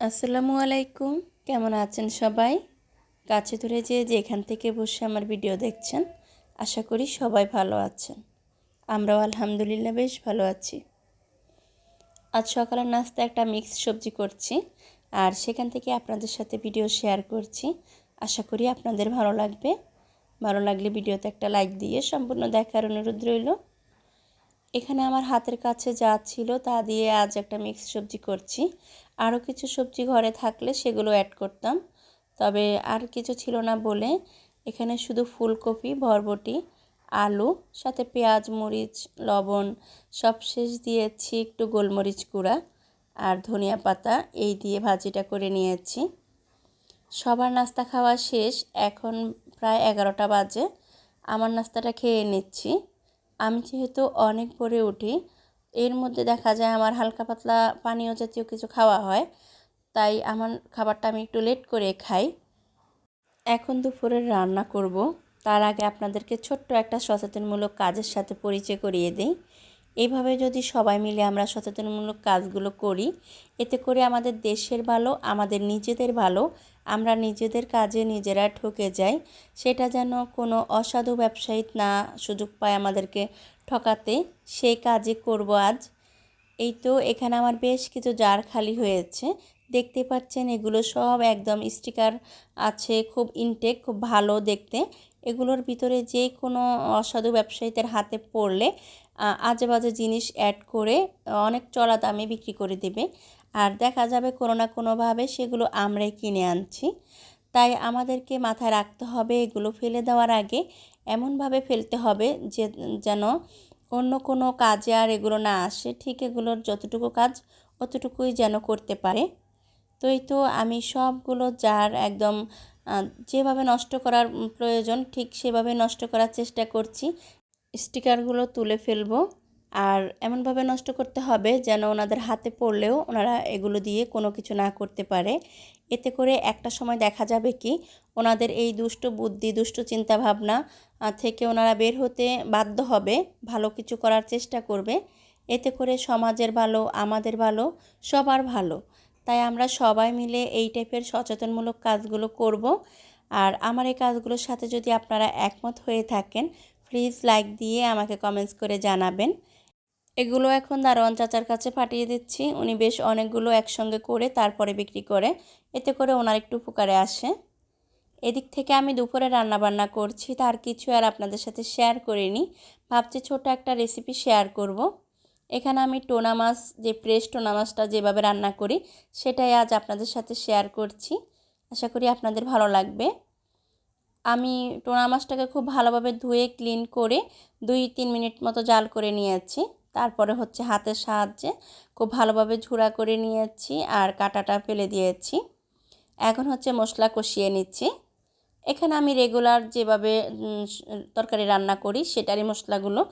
আসসালামু আলাইকুম। কেমন আছেন সবাই? কাছে ধরে যেখান থেকে বসে আমার ভিডিও দেখছেন, আশা করি সবাই ভালো আছেন। আমরাও আলহামদুলিল্লাহ বেশ ভালো আছি। আজ সকালের নাস্তা একটা মিক্স সবজি করছি, আর সেখান থেকে আপনাদের সাথে ভিডিও শেয়ার করছি। আশা করি আপনাদের ভালো লাগবে। ভালো লাগলে ভিডিওতে একটা লাইক দিয়ে সম্পূর্ণ দেখার অনুরোধ রইল। এখানে আমার হাতের কাছে যা ছিল তা দিয়ে আজ একটা মিক্স সবজি করছি। আরও কিছু সবজি ঘরে থাকলে সেগুলো অ্যাড করতাম, তবে আর কিছু ছিল না বলে এখানে শুধু ফুলকপি, বরবটি, আলু, সাথে পেঁয়াজ, মরিচ, লবণ, সবশেষ দিয়েছি একটু গোলমরিচ গুঁড়া আর ধনিয়া পাতা, এই দিয়ে ভাজিটা করে নিয়েছি। সবার নাস্তা খাওয়া শেষ, এখন প্রায় 11টা বাজে। আমার নাস্তাটা খেয়ে নিচ্ছি। আমি যেহেতু অনেক ভোরে উঠি, এর মধ্যে দেখা যায় আমার হালকা পাতলা পানীয় জাতীয় কিছু খাওয়া হয়, তাই আমার খাবারটা আমি একটু লেট করে খাই। এখন দুপুরের রান্না করব, তার আগে আপনাদেরকে ছোট্ট একটা সচেতনমূলক কাজের সাথে পরিচয় করিয়ে দিই। এইভাবে যদি সবাই মিলে আমরা সচেতনমূলক কাজগুলো করি, এতে করে আমাদের দেশের ভালো, আমাদের নিজেদের ভালো। আমরা নিজেদের কাজে নিজেরা ঠকে যাই, সেটা যেন কোনো অসাধু ব্যবসায়ী না সুযোগ পায় আমাদেরকে ঠকাতে, সেই কাজই করব আজ। এই তো এখানে আমার বেশ কিছু জার খালি হয়েছে, দেখতে পাচ্ছেন এগুলো সব একদম স্টিকার আছে, খুব ইনটেক, খুব ভালো দেখতে। এগুলোর ভিতরে যে কোনো অসাধু ব্যবসায়ীদের হাতে পড়লে আজে বাজে জিনিস অ্যাড করে অনেক চড়া দামে বিক্রি করে দেবে, আর দেখা যাবে কোনো না কোনোভাবে সেগুলো আমরাই কিনে আনছি। তাই আমাদেরকে মাথায় রাখতে হবে এগুলো ফেলে দেওয়ার আগে এমনভাবে ফেলতে হবে যে যেন অন্য কোনো কাজে আর এগুলো না আসে, ঠিক এগুলোর যতটুকু কাজ অতটুকুই যেন করতে পারে। তো এই তো আমি সবগুলো জার একদম যেভাবে নষ্ট করার প্রয়োজন ঠিক সেভাবে নষ্ট করার চেষ্টা করছি। স্টিকারগুলো তুলে ফেলবো, আর এমনভাবে নষ্ট করতে হবে যেন ওনাদের হাতে পড়লেও ওনারা এগুলো দিয়ে কোনো কিছু না করতে পারে। এতে করে একটা সময় দেখা যাবে কি ওনাদের এই দুষ্ট বুদ্ধি, দুষ্ট চিন্তাভাবনা থেকে ওনারা বের হতে বাধ্য হবে, ভালো কিছু করার চেষ্টা করবে। এতে করে সমাজের ভালো, আমাদের ভালো, সবার ভালো। তাই আমরা সবাই মিলে এই টাইপের সচেতনমূলক কাজগুলো করব। আর আমার এই কাজগুলোর সাথে যদি আপনারা একমত হয়ে থাকেন, প্লিজ লাইক দিয়ে আমাকে কমেন্টস করে জানাবেন। এগুলো এখন দারোয়ান চাচার কাছে পাঠিয়ে দিচ্ছি, উনি বেশ অনেকগুলো একসঙ্গে করে তারপরে বিক্রি করে, এতে করে ওনার একটু উপকারে আসে। এদিক থেকে আমি দুপুরে রান্নাবান্না করছি, তার কিছু আর আপনাদের সাথে শেয়ার করিনি, ভাবছি ছোট একটা রেসিপি শেয়ার করব। এখানে আমি টোনা মাছ, যে ফ্রেশ টোনা মাছটা যেভাবে রান্না করি সেটাই আজ আপনাদের সাথে শেয়ার করছি। আশা করি আপনাদের ভালো লাগবে। আমি টোনা মাছটাকে খুব ভালোভাবে ধুয়ে ক্লিন করে 2-3 মিনিট মতো জাল করে নিয়েছি। তারপরে হচ্ছে হাতের সাহায্যে খুব ভালোভাবে ঝুরা করে নিয়েছি আর কাঁটাটা ফেলে দিয়েছি। এখন হচ্ছে মশলা কষিয়ে নিচ্ছি। এখানে আমি রেগুলার যেভাবে তরকারি রান্না করি সেটারই মশলাগুলো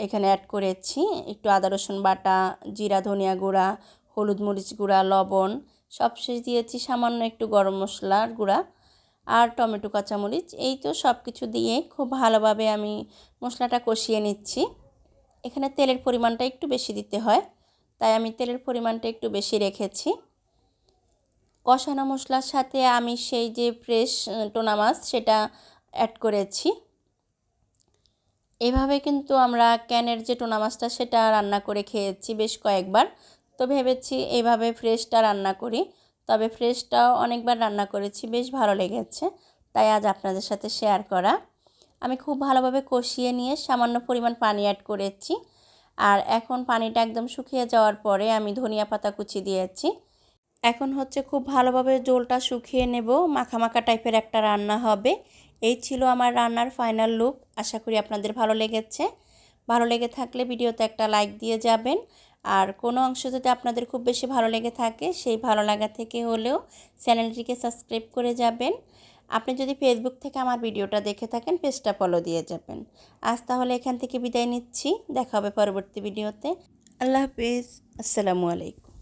এখানে অ্যাড করেছি। একটু আদা রসুন বাটা, জিরা ধনিয়া গুঁড়া, হলুদ মরিচ গুঁড়া, লবণ, সবশেষ দিয়েছি সামান্য একটু গরম মশলার গুঁড়া আর টমেটো কাঁচামরিচ। এই তো সব কিছু দিয়ে খুব ভালোভাবে আমি মশলাটা কষিয়ে নিচ্ছি। এখানে তেলের পরিমাণটা একটু বেশি দিতে হয়, তাই আমি তেলের পরিমাণটা একটু বেশি রেখেছি। কষানো মশলার সাথে আমি সেই যে ফ্রেশ টোনা মাছ সেটা অ্যাড করেছি। এভাবে কিন্তু আমরা ক্যানের যে টোনা মাছটা সেটা রান্না করে খেয়েছি বেশ কয়েকবার, তো ভেবেছি এইভাবে ফ্রেশটা রান্না করি। তবে ফ্রেশটাও অনেকবার রান্না করেছি, বেশ ভালো লেগেছে, তাই আজ আপনাদের সাথে শেয়ার করা। আমি খুব ভালোভাবে কষিয়ে নিয়ে সামান্য পরিমাণ পানি অ্যাড করেছি, আর এখন পানিটা একদম শুকিয়ে যাওয়ার পরে আমি ধনিয়া পাতা কুচি দিয়েছি। এখন হচ্ছে খুব ভালোভাবে ঝোলটা শুকিয়ে নেব, মাখা মাখা টাইপের একটা রান্না হবে। এই ছিল আমার রান্নার ফাইনাল লুক। আশা করি আপনাদের ভালো লেগেছে। ভালো লেগে থাকলে ভিডিওতে একটা লাইক দিয়ে যাবেন, আর কোনো অংশ যদি আপনাদের খুব বেশি ভালো লেগে থাকে সেই ভালো লাগা থেকে হলেও চ্যানেলটিকে সাবস্ক্রাইব করে যাবেন। আপনি যদি ফেসবুক থেকে আমার ভিডিওটা দেখে থাকেন পেজটা ফলো দিয়ে যাবেন। আজ তাহলে এখান থেকে বিদায় নিচ্ছি, দেখা হবে পরবর্তী ভিডিওতে। আল্লাহ হাফিজ, আসসালামু আলাইকুম।